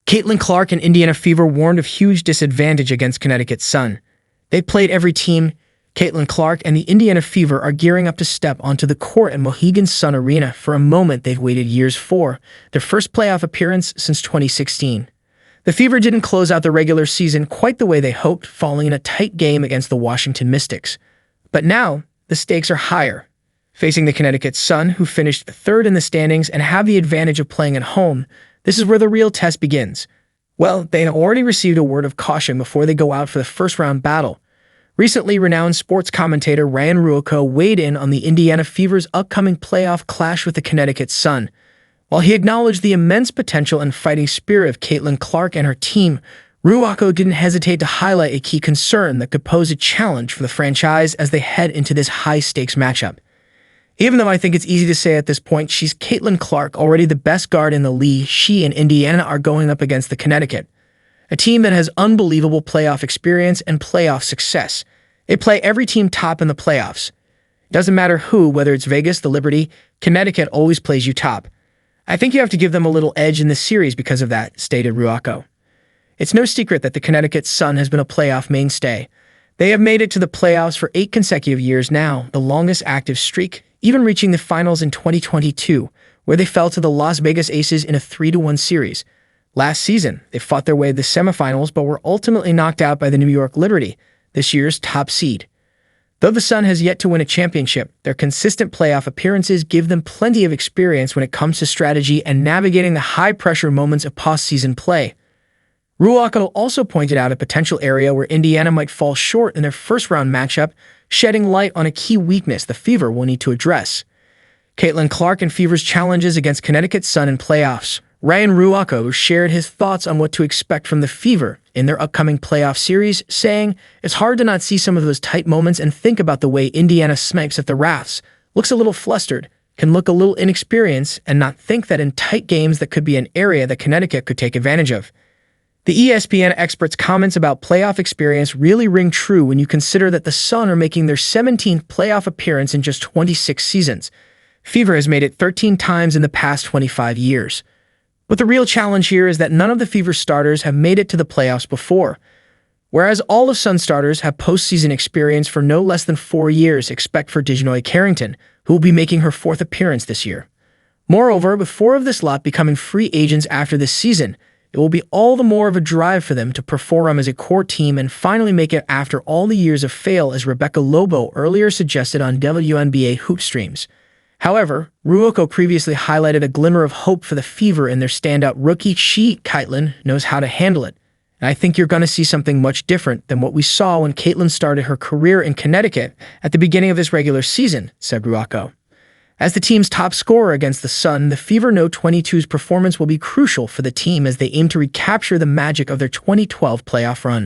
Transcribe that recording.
Caitlin Clark and Indiana Fever warned of huge disadvantage against Connecticut Sun. They played every team. Caitlin Clark and the Indiana Fever are gearing up to step onto the court at Mohegan Sun Arena for a moment they've waited years for, their first playoff appearance since 2016. The Fever didn't close out the regular season quite the way they hoped, falling in a tight game against the Washington Mystics. But now, the stakes are higher. Facing the Connecticut Sun, who finished third in the standings and have the advantage of playing at home, this is where the real test begins. Well, they had already received a word of caution before they go out for the first-round battle. Recently, renowned sports commentator Ryan Ruocco weighed in on the Indiana Fever's upcoming playoff clash with the Connecticut Sun. While he acknowledged the immense potential and fighting spirit of Caitlin Clark and her team, Ruocco didn't hesitate to highlight a key concern that could pose a challenge for the franchise as they head into this high-stakes matchup. Even though I think it's easy to say at this point she's Caitlin Clark, already the best guard in the league, she and Indiana are going up against the Connecticut, a team that has unbelievable playoff experience and playoff success. They play every team top in the playoffs. Doesn't matter who, whether it's Vegas, the Liberty, Connecticut always plays you top. I think you have to give them a little edge in this series because of that, stated Ruocco. It's no secret that the Connecticut Sun has been a playoff mainstay. They have made it to the playoffs for 8 consecutive years now, the longest active streak, even reaching the finals in 2022, where they fell to the Las Vegas Aces in a 3-1 series. Last season, they fought their way to the semifinals but were ultimately knocked out by the New York Liberty, this year's top seed. Though the Sun has yet to win a championship, their consistent playoff appearances give them plenty of experience when it comes to strategy and navigating the high-pressure moments of postseason play. Ruocco also pointed out a potential area where Indiana might fall short in their first-round matchup, shedding light on a key weakness the Fever will need to address. Caitlin Clark and Fever's challenges against Connecticut Sun in playoffs. Ryan Ruocco shared his thoughts on what to expect from the Fever in their upcoming playoff series, saying, "It's hard to not see some of those tight moments and think about the way Indiana snipes at the Rafts, looks a little flustered, can look a little inexperienced, and not think that in tight games that could be an area that Connecticut could take advantage of." The ESPN experts' comments about playoff experience really ring true when you consider that the Sun are making their 17th playoff appearance in just 26 seasons. Fever has made it 13 times in the past 25 years. But the real challenge here is that none of the Fever starters have made it to the playoffs before. Whereas all of Sun starters have postseason experience for no less than 4 years, except for Todoy Carrington, who will be making her 4th appearance this year. Moreover, with 4 of this lot becoming free agents after this season, it will be all the more of a drive for them to perform as a core team and finally make it after all the years of fail, as Rebecca Lobo earlier suggested on WNBA Hoop Streams. However, Ruocco previously highlighted a glimmer of hope for the Fever in their standout rookie. Caitlin knows how to handle it, and I think you're going to see something much different than what we saw when Caitlin started her career in Connecticut at the beginning of this regular season, said Ruocco. As the team's top scorer against the Sun, the Fever know 22's performance will be crucial for the team as they aim to recapture the magic of their 2012 playoff run.